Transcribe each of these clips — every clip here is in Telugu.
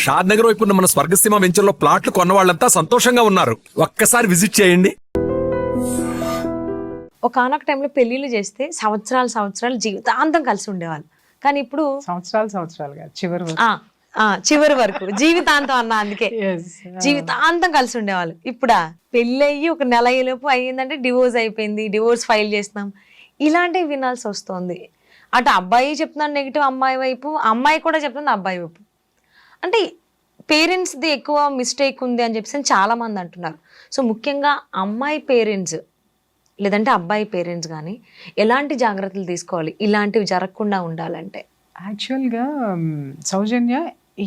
షాద్ నగర్ వైపు ఉన్న మన స్వర్గసీమ వెంచర్లో ప్లాట్లు కొన్న వాళ్ళంతా సంతోషంగా ఉన్నారు. ఒక్కసారి విజిట్ చేయండి. ఒకనొక టైంలో పెళ్లిళ్ళు చేస్తే సంవత్సరాలు జీవితాంతం కలిసి ఉండేవాళ్ళు. కానీ ఇప్పుడు సంవత్సరాలుగా చివరి వరకు జీవితాంతం అన్న, అందుకే జీవితాంతం కలిసి ఉండేవాళ్ళు. ఇప్పుడా పెళ్ళయ్యి ఒక నెల అయ్యేలోపు అయ్యిందంటే డివోర్స్ అయిపోయింది, డివోర్స్ ఫైల్ చేస్తున్నాం, ఇలాంటివి వినాల్సి వస్తుంది. అటు అబ్బాయి చెప్తున్నాడు నెగిటివ్ అమ్మాయి వైపు, అమ్మాయి కూడా చెప్తుంది అబ్బాయి వైపు. అంటే పేరెంట్స్ది ఎక్కువ మిస్టేక్ ఉంది అని చెప్పేసి చాలా మంది అంటున్నారు. సో ముఖ్యంగా అమ్మాయి పేరెంట్స్ లేదంటే అబ్బాయి పేరెంట్స్ కానీ ఎలాంటి జాగ్రత్తలు తీసుకోవాలి ఇలాంటివి జరగకుండా ఉండాలంటే? యాక్చువల్గా సౌజన్య,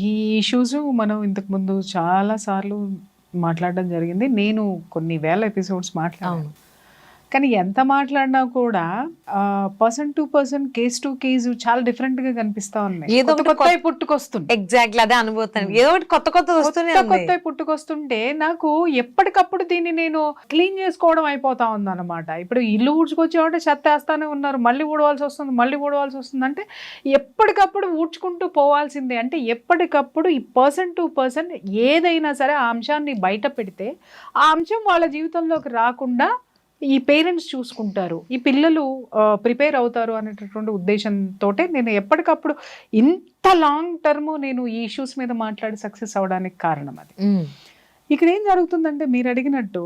ఈ ఇష్యూస్ మనం ఇంతకుముందు చాలా సార్లు మాట్లాడడం జరిగింది. నేను కొన్ని వేల ఎపిసోడ్స్ మాట్లాడాను. కానీ ఎంత మాట్లాడినా కూడా person to person, case to case చాలా డిఫరెంట్ గా కనిపిస్తా ఉన్నాయి. ఏదో కొత్త పుట్టుకొస్తుంది. ఎగ్జాక్ట్లీ అదే అనుభూతాను. ఏదో ఒకటి కొత్త పుట్టుకొస్తుంటే నాకు ఎప్పటికప్పుడు దీన్ని నేను క్లీన్ చేసుకోవడం అయిపోతా ఉంది అనమాట. ఇప్పుడు ఇల్లు ఊడ్చుకొచ్చేవాటే చెత్త వేస్తానే ఉన్నారు, మళ్ళీ ఊడవలసి వస్తుంది. అంటే ఎప్పటికప్పుడు ఊడ్చుకుంటూ పోవాల్సిందే. అంటే ఎప్పటికప్పుడు ఈ పర్సన్ టు పర్సన్ ఏదైనా సరే ఆ అంశాన్ని బయట పెడితే ఆ అంశం వాళ్ళ జీవితంలోకి రాకుండా ఈ పేరెంట్స్ చూసుకుంటారు, ఈ పిల్లలు ప్రిపేర్ అవుతారు అనేటటువంటి ఉద్దేశంతో నేను ఎప్పటికప్పుడు ఇంత లాంగ్ టర్మ్ నేను ఈ ఇష్యూస్ మీద మాట్లాడి సక్సెస్ అవడానికి కారణం అది. ఇక్కడ ఏం జరుగుతుందంటే మీరు అడిగినట్టు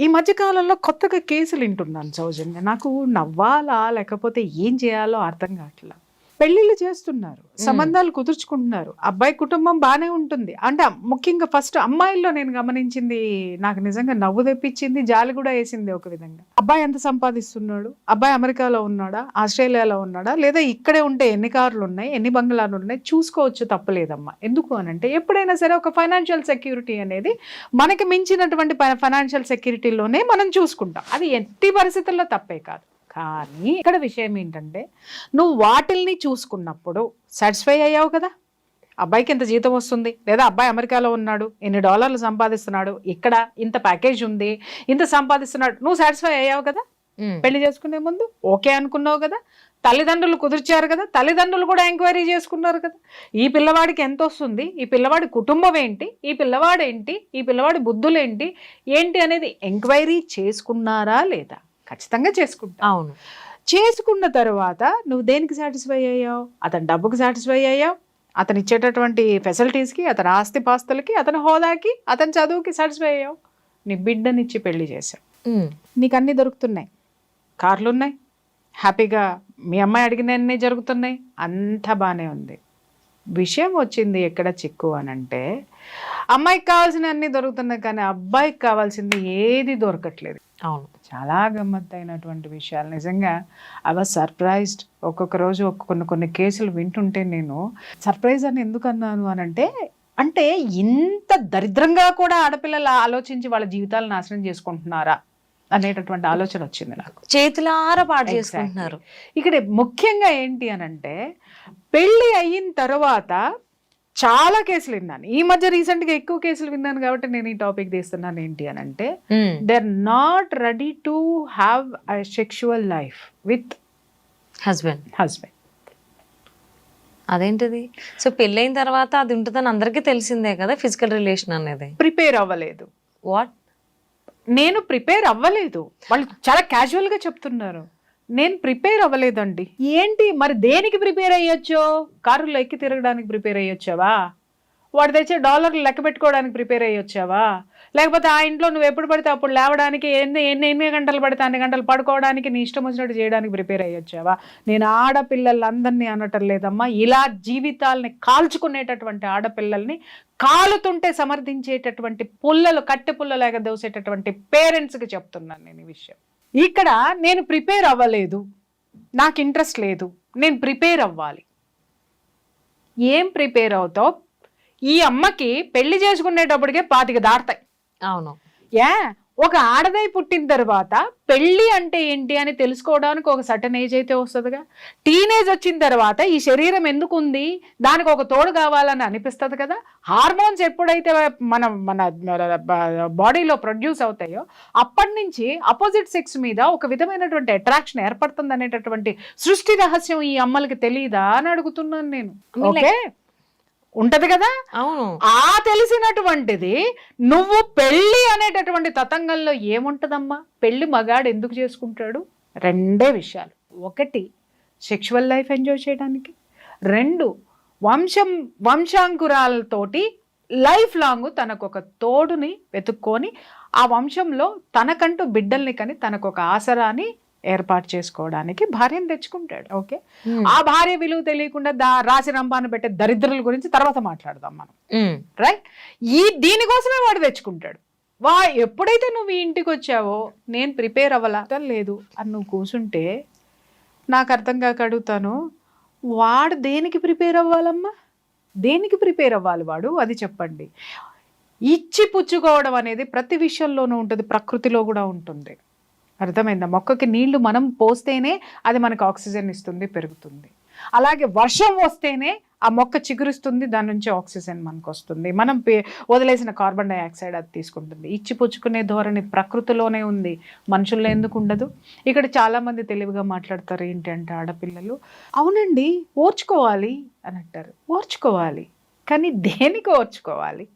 ఈ మధ్యకాలంలో కొత్తగా కేసులు వింటున్నాను సౌజన్య. నాకు నవ్వాలా లేకపోతే ఏం చేయాలో అర్థం కావట్లా. పెళ్లిళ్ళు చేస్తున్నారు, సంబంధాలు కుదుర్చుకుంటున్నారు, అబ్బాయి కుటుంబం బాగానే ఉంటుంది. అంటే ముఖ్యంగా ఫస్ట్ అమ్మాయిల్లో నేను గమనించింది, నాకు నిజంగా నవ్వు తెప్పించింది, జాలి కూడా వేసింది ఒక విధంగా. అబ్బాయి ఎంత సంపాదిస్తున్నాడు, అబ్బాయి అమెరికాలో ఉన్నాడా, ఆస్ట్రేలియాలో ఉన్నాడా, లేదా ఇక్కడే ఉంటే ఎన్ని కార్లు ఉన్నాయి, ఎన్ని బంగ్లాలు ఉన్నాయి, చూసుకోవచ్చు, తప్పలేదమ్మా. ఎందుకు అనంటే ఎప్పుడైనా సరే ఒక ఫైనాన్షియల్ సెక్యూరిటీ అనేది మనకి మించినటువంటి ఫైనాన్షియల్ సెక్యూరిటీలోనే మనం చూసుకుంటాం. అది ఎట్టి పరిస్థితుల్లో తప్పే కాదు. కానీ ఇక్కడ విషయం ఏంటంటే నువ్వు వాటిల్ని చూసుకున్నప్పుడు సాటిస్ఫై అయ్యావు కదా. అబ్బాయికి ఇంత జీతం వస్తుంది, లేదా అబ్బాయి అమెరికాలో ఉన్నాడు, ఎన్ని డాలర్లు సంపాదిస్తున్నాడు, ఇక్కడ ఇంత ప్యాకేజ్ ఉంది, ఇంత సంపాదిస్తున్నాడు, నువ్వు సాటిస్ఫై అయ్యావు కదా. పెళ్లి చేసుకునే ముందు ఓకే అనుకున్నావు కదా, తల్లిదండ్రులు కుదిర్చారు కదా, తల్లిదండ్రులు కూడా ఎంక్వైరీ చేసుకున్నారు కదా, ఈ పిల్లవాడికి ఎంత వస్తుంది, ఈ పిల్లవాడి కుటుంబం ఏంటి, ఈ పిల్లవాడు ఏంటి, ఈ పిల్లవాడి బుద్ధులు ఏంటి అనేది ఎంక్వైరీ చేసుకున్నారా లేదా? ఖచ్చితంగా చేసుకుంటా. అవును. చేసుకున్న తర్వాత నువ్వు దేనికి సాటిస్ఫై అయ్యావు? అతని డబ్బుకి సాటిస్ఫై అయ్యావు, అతను ఇచ్చేటటువంటి ఫెసిలిటీస్కి, అతని ఆస్తిపాస్తులకి, అతని హోదాకి, అతని చదువుకి సాటిస్ఫై అయ్యావు. నీ బిడ్డనిచ్చి పెళ్లి చేసావు, నీకు అన్నీ దొరుకుతున్నాయి, కార్లు ఉన్నాయి, హ్యాపీగా మీ అమ్మాయి అడిగినన్నీ జరుగుతున్నాయి, అంతా బాగానే ఉంది. విషయం వచ్చింది ఎక్కడ చిక్కు అనంటే అమ్మాయికి కావాల్సిన అన్నీ దొరుకుతున్నాయి కానీ అబ్బాయికి కావాల్సింది ఏది దొరకట్లేదు. అవును, చాలా గమ్మత్తైనటువంటి విషయాలు. నిజంగా ఐ వాజ్ సర్ప్రైజ్డ్. ఒక్కొక్క రోజు కొన్ని కేసులు వింటుంటే నేను సర్ప్రైజ్ అని ఎందుకు అన్నాను అనంటే, అంటే ఇంత దరిద్రంగా కూడా ఆడపిల్లలు ఆలోచించి వాళ్ళ జీవితాలు నాశనం చేసుకుంటున్నారా అనేటటువంటి ఆలోచన వచ్చింది నాకు. చేతులారా పాడు చేసుకుంటున్నారు. ఇక్కడ ముఖ్యంగా ఏంటి అనంటే పెళ్లి అయిన తర్వాత చాలా కేసులు విన్నాను. ఈ మధ్య రీసెంట్ గా ఎక్కువ కేసులు విన్నాను కాబట్టి నేను ఈ టాపిక్ తీస్తున్నాను. ఏంటి అని అంటే they are not ready to have a sexual life with husband. అదేంటిది? సో పెళ్ళైన తర్వాత అది ఉంటుందని అందరికీ తెలిసిందే కదా, ఫిజికల్ రిలేషన్ అనేది. ప్రిపేర్ అవ్వలేదు. వాట్? నేను ప్రిపేర్ అవ్వలేదు. వాళ్ళు చాలా క్యాజువల్ గా చెప్తున్నారు, నేను ప్రిపేర్ అవ్వలేదండి. ఏంటి మరి దేనికి ప్రిపేర్ అయ్యొచ్చో? కారులో ఎక్కి తిరగడానికి ప్రిపేర్ అయ్యొచ్చావా? వాడు తెచ్చే డాలర్లు లెక్క పెట్టుకోవడానికి ప్రిపేర్ అయ్యొచ్చావా? లేకపోతే ఆ ఇంట్లో నువ్వు ఎప్పుడు పడితే అప్పుడు లేవడానికి, ఎన్ని గంటలు పడితే అన్ని గంటలు పడుకోవడానికి, నీ ఇష్టం వచ్చినట్టు చేయడానికి ప్రిపేర్ అయ్యొచ్చావా? నేను ఆడపిల్లలందరినీ అనటం లేదమ్మా, ఇలా జీవితాలని కాల్చుకునేటటువంటి ఆడపిల్లల్ని కాలుతుంటే సమర్థించేటటువంటి కట్టె పుల్లలాగా దోసేటటువంటి పేరెంట్స్కి చెప్తున్నాను నేను ఈ విషయం. ఇక్కడ నేను ప్రిపేర్ అవ్వలేదు, నాకు ఇంట్రెస్ట్ లేదు, నేను ప్రిపేర్ అవ్వాలి. ఏం ప్రిపేర్ అవుతావు? ఈ అమ్మకి పెళ్లి చేసుకునేటప్పటికే 25 దాటుతాయి. అవును. ఒక ఆడదై పుట్టిన తర్వాత పెళ్లి అంటే ఏంటి అని తెలుసుకోవడానికి ఒక సర్టన్ ఏజ్ అయితే వస్తుందిగా. టీనేజ్ వచ్చిన తర్వాత ఈ శరీరం ఎందుకు ఉంది, దానికి ఒక తోడు కావాలని అనిపిస్తుంది కదా. హార్మోన్స్ ఎప్పుడైతే మన బాడీలో ప్రొడ్యూస్ అవుతాయో అప్పటి నుంచి అపోజిట్ సెక్స్ మీద ఒక విధమైనటువంటి అట్రాక్షన్ ఏర్పడుతుంది అనేటటువంటి సృష్టి రహస్యం ఈ అమ్మలకి తెలియదా అని అడుగుతున్నాను నేను. ఓకే, ఉంటది కదా. అవును. ఆ తెలిసినటువంటిది నువ్వు పెళ్లి అనేటటువంటి తతంగంలో ఏముంటదమ్మా? పెళ్లి మగాడు ఎందుకు చేసుకుంటాడు? రెండే విషయాలు. ఒకటి, సెక్షువల్ లైఫ్ ఎంజాయ్ చేయడానికి. రెండు, వంశాంకురాలతోటి లైఫ్ లాంగ్ తనకు ఒక తోడుని వెతుక్కొని ఆ వంశంలో తనకంటూ బిడ్డల్ని కని తనకు ఒక ఆసరాని ఏర్పాటు చేసుకోవడానికి భార్యను తెచ్చుకుంటాడు. ఓకే, ఆ భార్య విలువ తెలియకుండా రాసి రంపాను పెట్టే దరిద్రుల గురించి తర్వాత మాట్లాడదాం మనం. రైట్, దీనికోసమే వాడు తెచ్చుకుంటాడు. ఎప్పుడైతే నువ్వు ఈ ఇంటికి వచ్చావో నేను ప్రిపేర్ అవ్వలా లేదు అని నువ్వు కూర్చుంటే నాకు అర్థం కాక అడుగుతాను, వాడు దేనికి ప్రిపేర్ అవ్వాలమ్మా? దేనికి ప్రిపేర్ అవ్వాలి వాడు? అది చెప్పండి. ఇచ్చి పుచ్చుకోవడం అనేది ప్రతి విషయంలోనూ ఉంటుంది, ప్రకృతిలో కూడా ఉంటుంది. అర్థమైందా? మొక్కకి నీళ్లు మనం పోస్తేనే అది మనకు ఆక్సిజన్ ఇస్తుంది, పెరుగుతుంది. అలాగే వర్షం వస్తేనే ఆ మొక్క చిగురిస్తుంది, దాని నుంచి ఆక్సిజన్ మనకు వస్తుంది. మనం వదిలేసిన కార్బన్ డైఆక్సైడ్ అది తీసుకుంటుంది. ఇచ్చి పుచ్చుకునే ధోరణి ప్రకృతిలోనే ఉంది, మనుషుల్లో ఎందుకు ఉండదు? ఇక్కడ చాలామంది తెలివిగా మాట్లాడతారు ఏంటంటే ఆడపిల్లలు, అవునండి ఓర్చుకోవాలి అని అంటారు. ఓర్చుకోవాలి, కానీ దేనికి ఓర్చుకోవాలి?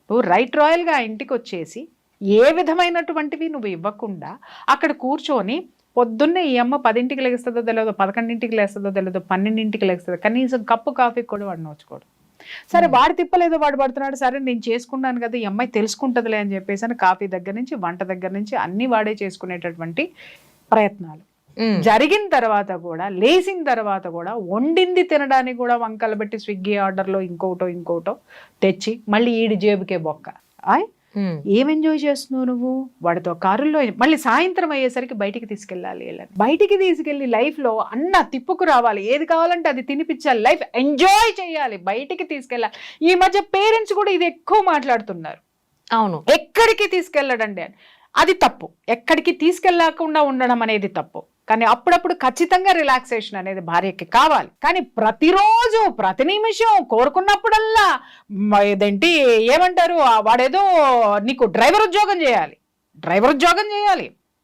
నువ్వు రైట్ రాయల్గా ఇంటికి వచ్చేసి ఏ విధమైనటువంటివి నువ్వు ఇవ్వకుండా అక్కడ కూర్చొని పొద్దున్నే ఈ అమ్మ 10ంటికి లేస్తుందో తెలియదు, 11ంటికి లేస్తుందో తెలియదు, 12ంటికి లేస్తుందో, కనీసం కప్పు కాఫీ కూడా వాడు నోచుకోడు. సరే వాడు తిప్పలేదో వాడు పడుతున్నాడు, సరే నేను చేసుకున్నాను కదా ఈ అమ్మాయి తెలుసుకుంటుందిలే అని చెప్పేసి అని కాఫీ దగ్గర నుంచి వంట దగ్గర నుంచి అన్ని వాడే చేసుకునేటటువంటి ప్రయత్నాలు జరిగిన తర్వాత కూడా, లేచిన తర్వాత కూడా వండింది తినడానికి కూడా వంకలు పెట్టి స్విగ్గీ ఆర్డర్లో ఇంకోటో తెచ్చి మళ్ళీ ఈడి జేబుకే బొక్క. ఏం ఎంజాయ్ చేస్తున్నావు నువ్వు? వాడితో కారుల్లో మళ్ళీ సాయంత్రం అయ్యేసరికి బయటికి తీసుకెళ్ళాలి. బయటికి తీసుకెళ్ళి లైఫ్లో అన్న తిప్పుకు రావాలి, ఏది కావాలంటే అది తినిపించాలి, లైఫ్ ఎంజాయ్ చేయాలి, బయటికి తీసుకెళ్ళాలి. ఈ మధ్య పేరెంట్స్ కూడా ఇది ఎక్కువ మాట్లాడుతున్నారు. అవును, ఎక్కడికి తీసుకెళ్ళడండి అని. అది తప్పు. ఎక్కడికి తీసుకెళ్ళకుండా ఉండడం అనేది తప్పు. కానీ అప్పుడప్పుడు ఖచ్చితంగా రిలాక్సేషన్ అనేది భార్యకి కావాలి. కానీ ప్రతిరోజు ప్రతి నిమిషం కోరుకున్నప్పుడల్లా ఇదేంటి ఏమంటారు, వాడేదో నీకు డ్రైవర్ ఉద్యోగం చేయాలి,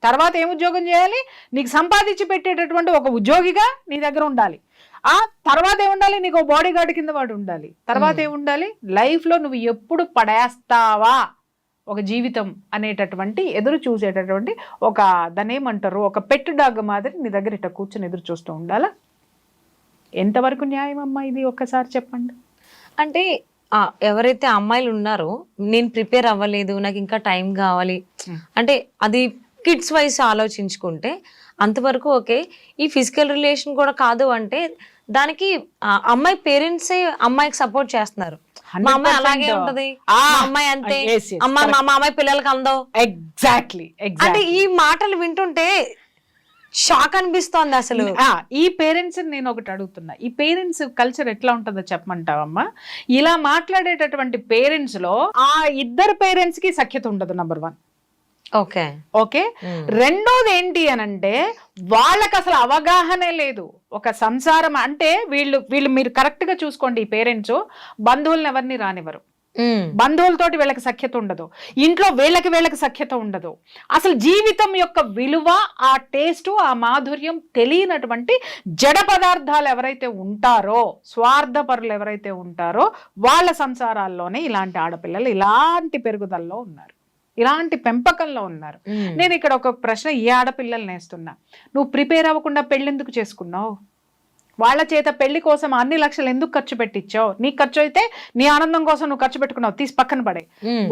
తర్వాత ఏం ఉద్యోగం చేయాలి? నీకు సంపాదించి పెట్టేటటువంటి ఒక ఉద్యోగిగా నీ దగ్గర ఉండాలి. ఆ తర్వాత ఏముండాలి? నీకు బాడీ గార్డ్ కింద వాడు ఉండాలి. తర్వాత ఏముండాలి? లైఫ్లో నువ్వు ఎప్పుడు పడేస్తావా ఒక జీవితం అనేటటువంటి ఎదురు చూసేటటువంటి ఒక దాన్ని ఏమంటారు, ఒక పెట్టు డాగ్ మాదిరి నీ దగ్గర ఇట్లా కూర్చొని ఎదురు చూస్తూ ఉండాలా? ఎంతవరకు న్యాయం అమ్మా ఇది? ఒక్కసారి చెప్పండి. అంటే ఎవరైతే అమ్మాయిలు ఉన్నారో నేను ప్రిపేర్ అవ్వలేదు, నాకు ఇంకా టైం కావాలి అంటే అది కిడ్స్ వైస్ ఆలోచించుకుంటే అంతవరకు ఓకే. ఈ ఫిజికల్ రిలేషన్ కూడా కాదు అంటే దానికి అమ్మాయి పేరెంట్సే అమ్మాయికి సపోర్ట్ చేస్తున్నారు. మా అమ్మాయి అలాగే ఉంటది, మా అమ్మాయి అంతే, మా అమ్మాయి పిల్లలకి అందం. ఎగ్జాక్ట్లీ. అంటే ఈ మాటలు వింటుంటే షాక్ అనిపిస్తోంది అసలు. ఈ పేరెంట్స్ నేను ఒకటి అడుగుతున్నా, ఈ పేరెంట్స్ కల్చర్ ఎట్లా ఉంటుందో చెప్పమంటావమ్మా? ఇలా మాట్లాడేటటువంటి పేరెంట్స్ లో ఆ ఇద్దరు పేరెంట్స్ కి సఖ్యత ఉండదు, నంబర్ 1. ఓకే. రెండోది ఏంటి అనంటే వాళ్ళకి అసలు అవగాహనే లేదు. ఒక సంసారం అంటే వీళ్ళు మీరు కరెక్ట్ గా చూసుకోండి, ఈ పేరెంట్స్ బంధువులను ఎవరిని రానివ్వరు, బంధువులతోటి వీళ్ళకి సఖ్యత ఉండదు, ఇంట్లో వీళ్ళకి సఖ్యత ఉండదు. అసలు జీవితం యొక్క విలువ, ఆ టేస్ట్, ఆ మాధుర్యం తెలియనటువంటి జడ పదార్థాలు ఎవరైతే ఉంటారో, స్వార్థపరులు ఎవరైతే ఉంటారో వాళ్ళ సంసారాల్లోనే ఇలాంటి ఆడపిల్లలు ఇలాంటి పెరుగుదలలో ఉన్నారు, ఇలాంటి పెంపకంలో ఉన్నారు. నేను ఇక్కడ ఒక ప్రశ్న ఈ ఆడపిల్లల్ని వేస్తున్నా, నువ్వు ప్రిపేర్ అవ్వకుండా పెళ్ళెందుకు చేసుకున్నావు? వాళ్ళ చేత పెళ్లి కోసం అన్ని లక్షలు ఎందుకు ఖర్చు పెట్టించావు? నీ ఖర్చు అయితే నీ ఆనందం కోసం నువ్వు ఖర్చు పెట్టుకున్నావు, తీసి పక్కన పడే.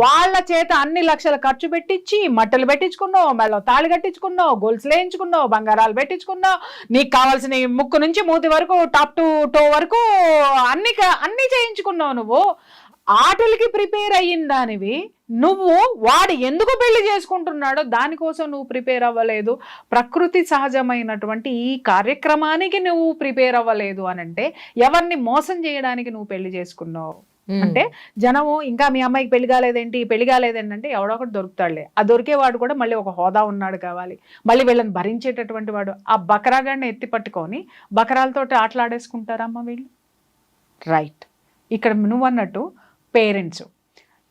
వాళ్ళ చేత అన్ని లక్షలు ఖర్చు పెట్టించి మట్టలు పెట్టించుకున్నావు, మెల్ల తాళి కట్టించుకున్నావు, గొలుసులు వేయించుకున్నావు, బంగారాలు పెట్టించుకున్నావు, నీకు కావాల్సిన ముక్కు నుంచి మూతి వరకు టాప్ టు టో వరకు అన్ని చేయించుకున్నావు. నువ్వు ఆటలకి ప్రిపేర్ అయ్యిన దానివి, నువ్వు వాడు ఎందుకు పెళ్లి చేసుకుంటున్నాడో దానికోసం నువ్వు ప్రిపేర్ అవ్వలేదు. ప్రకృతి సహజమైనటువంటి ఈ కార్యక్రమానికి నువ్వు ప్రిపేర్ అవ్వలేదు అని అంటే ఎవరిని మోసం చేయడానికి నువ్వు పెళ్లి చేసుకున్నావు అంటే జనము ఇంకా మీ అమ్మాయికి పెళ్లి కాలేదేంటి అంటే ఎవడో ఒకటి దొరుకుతాడులే. ఆ దొరికేవాడు కూడా మళ్ళీ ఒక హోదా ఉన్నాడు కావాలి, మళ్ళీ వీళ్ళని భరించేటటువంటి వాడు. ఆ బకరాగాడిని ఎత్తి పట్టుకొని బకరాలతో ఆటలాడేసుకుంటారమ్మా వీళ్ళు. రైట్. ఇక్కడ నువ్వు అన్నట్టు పేరెంట్స్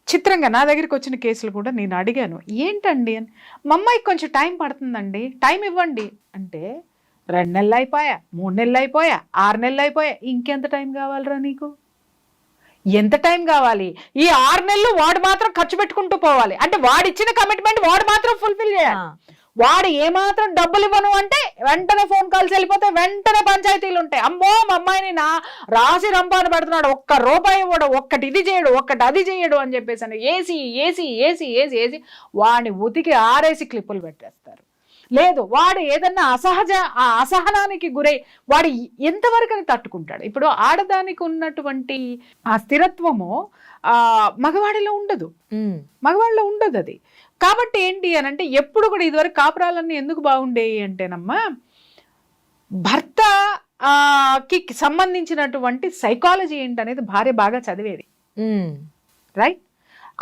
చిత్రంగా నా దగ్గరికి వచ్చిన కేసులు కూడా నేను అడిగాను, ఏంటండి అని. మా అమ్మాయికి కొంచెం టైం పడుతుందండి, టైం ఇవ్వండి అంటే 2 నెలలు అయిపోయా, 3 నెలలు అయిపోయా, 6 నెలలు అయిపోయా, ఇంకెంత టైం కావాలరా నీకు? ఎంత టైం కావాలి? ఈ 6 నెలలు వాడు మాత్రం ఖర్చు పెట్టుకుంటూ పోవాలి. అంటే వాడిచ్చిన కమిట్మెంట్ వాడు మాత్రం ఫుల్ఫిల్ చేయాలి. వాడు ఏమాత్రం డబ్బులు ఇవ్వను అంటే వెంటనే ఫోన్ కాల్స్ వెళ్ళిపోతే వెంటనే పంచాయతీలు ఉంటాయి. అమ్మో మా అమ్మాయిని రాసి రంపాన పెడుతున్నాడు, ఒక్క రూపాయి ఇవ్వడు, ఒక్కటి ఇది చేయడు, ఒక్కటి అది చేయడు అని చెప్పేసి అని AC AC AC AC AC వాడిని ఉతికి ఆరేసి క్లిప్పులు పెట్టేస్తారు. లేదు వాడు ఏదన్నా అసహనానికి గురై వాడు ఎంతవరకు అని తట్టుకుంటాడు? ఇప్పుడు ఆడదానికి ఉన్నటువంటి ఆ స్థిరత్వము మగవాడిలో ఉండదు, మగవాడిలో ఉండదు అది. కాబట్టి ఏంటి అని అంటే ఎప్పుడు కూడా ఇదివరకు కాపురాలన్నీ ఎందుకు బాగుండేవి అంటేనమ్మా, భర్త కి సంబంధించినటువంటి సైకాలజీ ఏంటనేది భార్య బాగా చదివేది, రైట్?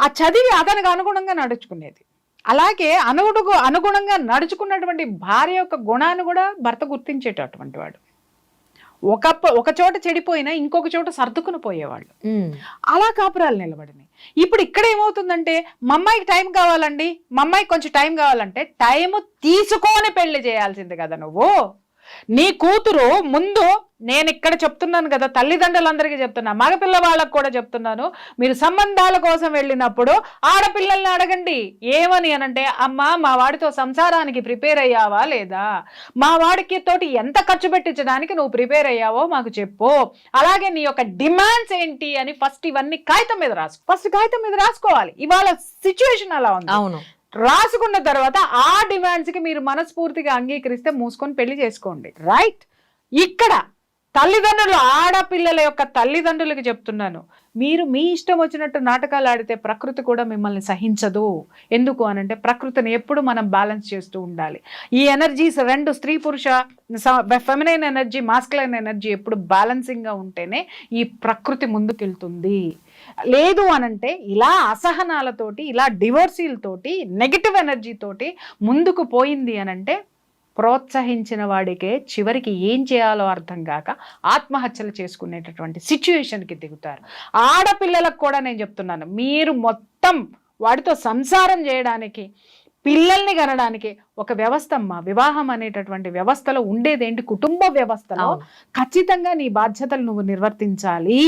ఆ చదివి అతనికి అనుగుణంగా నడుచుకునేది. అలాగే అనుగుణంగా నడుచుకున్నటువంటి భార్య యొక్క గుణాన్ని కూడా భర్త గుర్తించేటటువంటి వాడు. ఒక చోట చెడిపోయినా ఇంకొక చోట సర్దుకుని పోయేవాళ్ళు. అలా కాపురాలు నిలబడినాయి. ఇప్పుడు ఇక్కడ ఏమవుతుందంటే, మా అమ్మాయికి టైం కావాలండి, మా అమ్మాయికి కొంచెం టైం కావాలంటే టైం తీసుకొని పెళ్లి చేయాల్సింది కదా నువ్వు. నీ కూతురు ముందు, నేను ఇక్కడ చెప్తున్నాను కదా, తల్లిదండ్రులందరికీ చెప్తున్నా, మగపిల్ల వాళ్ళకు కూడా చెప్తున్నాను, మీరు సంబంధాల కోసం వెళ్ళినప్పుడు ఆడపిల్లల్ని అడగండి. ఏమని అనంటే, అమ్మా మా వాడితో సంసారానికి ప్రిపేర్ అయ్యావా లేదా, మా వాడికి తోటి ఎంత ఖర్చు పెట్టించడానికి నువ్వు ప్రిపేర్ అయ్యావో మాకు చెప్పు, అలాగే నీ యొక్క డిమాండ్స్ ఏంటి అని ఫస్ట్ ఇవన్నీ కాగితం మీద రాసుకోవాలి. ఇవాళ సిచ్యువేషన్ అలా ఉంది. అవును, రాసుకున్న తర్వాత ఆ డిమాండ్స్ కి మీరు మనస్ఫూర్తిగా అంగీకరిస్తే మూసుకొని పెళ్లి చేసుకోండి, రైట్? ఇక్కడ తల్లిదండ్రులు, ఆడపిల్లల యొక్క తల్లిదండ్రులకి చెప్తున్నాను, మీరు మీ ఇష్టం వచ్చినట్టు నాటకాలు ఆడితే ప్రకృతి కూడా మిమ్మల్ని సహించదు. ఎందుకు అనంటే ప్రకృతిని ఎప్పుడు మనం బ్యాలెన్స్ చేస్తూ ఉండాలి. ఈ ఎనర్జీస్ రెండు, స్త్రీ పురుష, ఫెమినైన్ ఎనర్జీ, మాస్కులైన్ ఎనర్జీ ఎప్పుడు బ్యాలెన్సింగ్ గా ఉంటేనే ఈ ప్రకృతి ముందుకెళ్తుంది. లేదు అనంటే ఇలా అసహనాలతోటి, ఇలా డివోర్సీలతోటి, నెగిటివ్ ఎనర్జీ తోటి ముందుకు పోయింది అనంటే ప్రోత్సహించిన వాడికే చివరికి ఏం చేయాలో అర్థం కాక ఆత్మహత్యలు చేసుకునేటటువంటి సిచ్యువేషన్కి దిగుతారు. ఆడపిల్లలకు కూడా నేను చెప్తున్నాను, మీరు మొత్తం వాడితో సంసారం చేయడానికి, పిల్లల్ని కనడానికి ఒక వ్యవస్థ అమ్మా. వివాహం అనేటటువంటి వ్యవస్థలో ఉండేదేంటి? కుటుంబ వ్యవస్థలో ఖచ్చితంగా నీ బాధ్యతలు నువ్వు నిర్వర్తించాలి,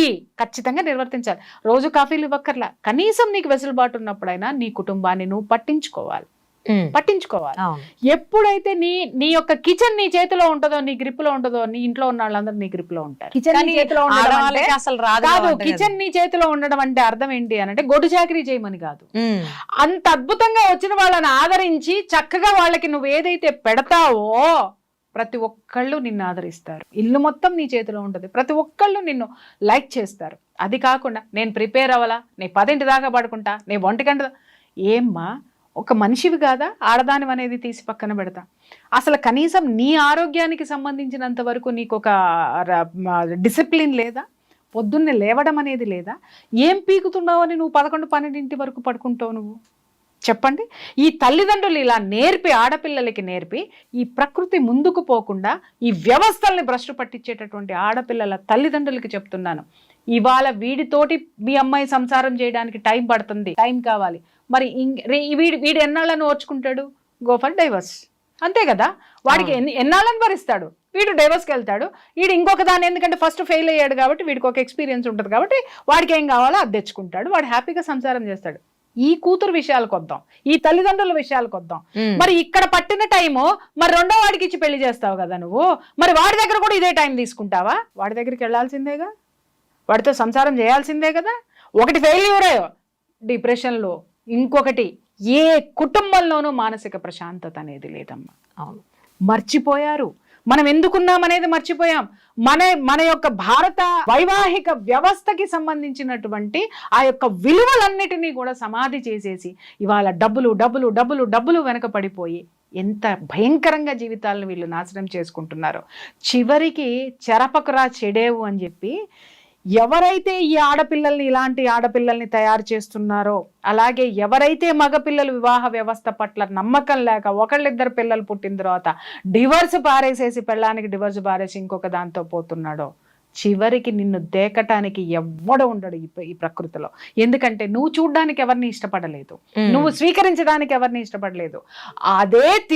ఖచ్చితంగా నిర్వర్తించాలి. రోజు కాఫీలు ఇవ్వక్కర్లా, కనీసం నీకు వెసులుబాటు ఉన్నప్పుడైనా నీ కుటుంబాన్ని నువ్వు పట్టించుకోవాలి. ఎప్పుడైతే నీ యొక్క కిచెన్ నీ చేతిలో ఉంటుందో, నీ గ్రిప్ లో ఉంటుందో, నీ ఇంట్లో ఉన్న వాళ్ళందరూ నీ గ్రిప్ లో ఉంటారు. కిచెన్ నీ చేతిలో కాదు, కిచెన్ నీ చేతిలో ఉండడం అంటే అర్థం ఏంటి అని అంటే గొడ్డు చాకరీ చేయమని కాదు. అంత అద్భుతంగా వచ్చిన వాళ్ళని ఆదరించి చక్కగా వాళ్ళకి నువ్వు ఏదైతే పెడతావో ప్రతి ఒక్కళ్ళు నిన్ను ఆదరిస్తారు. ఇల్లు మొత్తం నీ చేతిలో ఉంటుంది, ప్రతి ఒక్కళ్ళు నిన్ను లైక్ చేస్తారు. అది కాకుండా నేను ప్రిపేర్ అవ్వాలా, నేను 10 దాకా పడుకుంటా, నేను 1 గంట, ఏమ్మా ఒక మనిషివి కాదా? ఆడదాని అనేది తీసి పక్కన పెడతా. అసలు కనీసం నీ ఆరోగ్యానికి సంబంధించినంత వరకు నీకు ఒక డిసిప్లిన్ లేదా? పొద్దున్నే లేవడం అనేది లేదా? ఏం పీకుతున్నావు అని నువ్వు 11-12 వరకు పడుకుంటావు నువ్వు? చెప్పండి. ఈ తల్లిదండ్రులు ఇలా నేర్పి, ఆడపిల్లలకి నేర్పి ఈ ప్రకృతి ముందుకు పోకుండా ఈ వ్యవస్థల్ని భ్రష్టు పట్టించేటటువంటి ఆడపిల్లల తల్లిదండ్రులకి చెప్తున్నాను, ఇవాళ వీడితోటి మీ అమ్మాయి సంసారం చేయడానికి టైం పడుతుంది, టైం కావాలి. మరి వీడు ఎన్నాళ్ళని ఓర్చుకుంటాడు? గో ఫర్ డైవర్స్, అంతే కదా. వాడికి ఎన్నాళ్ళని భరిస్తాడు? వీడు డైవర్స్కి వెళ్తాడు. వీడు ఇంకొక దాన్ని, ఎందుకంటే ఫస్ట్ ఫెయిల్ అయ్యాడు కాబట్టి వీడికి ఒక ఎక్స్పీరియన్స్ ఉంటుంది కాబట్టి వాడికి ఏం కావాలో అది తెచ్చుకుంటాడు, వాడు హ్యాపీగా సంసారం చేస్తాడు. ఈ కూతురు విషయాలకు వద్దాం, ఈ తల్లిదండ్రుల విషయాలకు వద్దాం. మరి ఇక్కడ పట్టిన టైము మరి రెండో వాడికి ఇచ్చి పెళ్లి చేస్తావు కదా నువ్వు, మరి వాడి దగ్గర కూడా ఇదే టైం తీసుకుంటావా? వాడి దగ్గరికి వెళ్ళాల్సిందేగా, వాడితో సంసారం చేయాల్సిందే కదా. ఒకటి ఫెయిల్యూర్ డిప్రెషన్లో, ఇంకొకటి ఏ కుటుంబంలోనూ మానసిక ప్రశాంతత అనేది లేదమ్మా. అవును, మర్చిపోయారు. మనం ఎందుకున్నామనేది మర్చిపోయాం. మన యొక్క భారత వైవాహిక వ్యవస్థకి సంబంధించినటువంటి ఆ యొక్క విలువలన్నిటినీ కూడా సమాధి చేసేసి ఇవాళ డబ్బులు వెనక పడిపోయి ఎంత భయంకరంగా జీవితాలను వీళ్ళు నాశనం చేసుకుంటున్నారో. చివరికి చెరపకురా చెడేవు అని చెప్పి ఎవరైతే ఈ ఆడపిల్లల్ని, ఇలాంటి ఆడపిల్లల్ని తయారు చేస్తున్నారో, అలాగే ఎవరైతే మగపిల్లలు వివాహ వ్యవస్థ పట్ల నమ్మకం లేక ఒకళ్ళిద్దరు పిల్లలు పుట్టిన తర్వాత డివర్స్ పారేసేసి, పెళ్ళానికి డివర్స్ పారేసి ఇంకొక దాంతో పోతున్నాడో, చివరికి నిన్ను దేకటానికి ఎవ్వడు ఉండడు ఈ ప్రకృతిలో. ఎందుకంటే నువ్వు చూడ్డానికి ఎవరిని ఇష్టపడలేదు, నువ్వు స్వీకరించడానికి ఎవరిని ఇష్టపడలేదు. అదే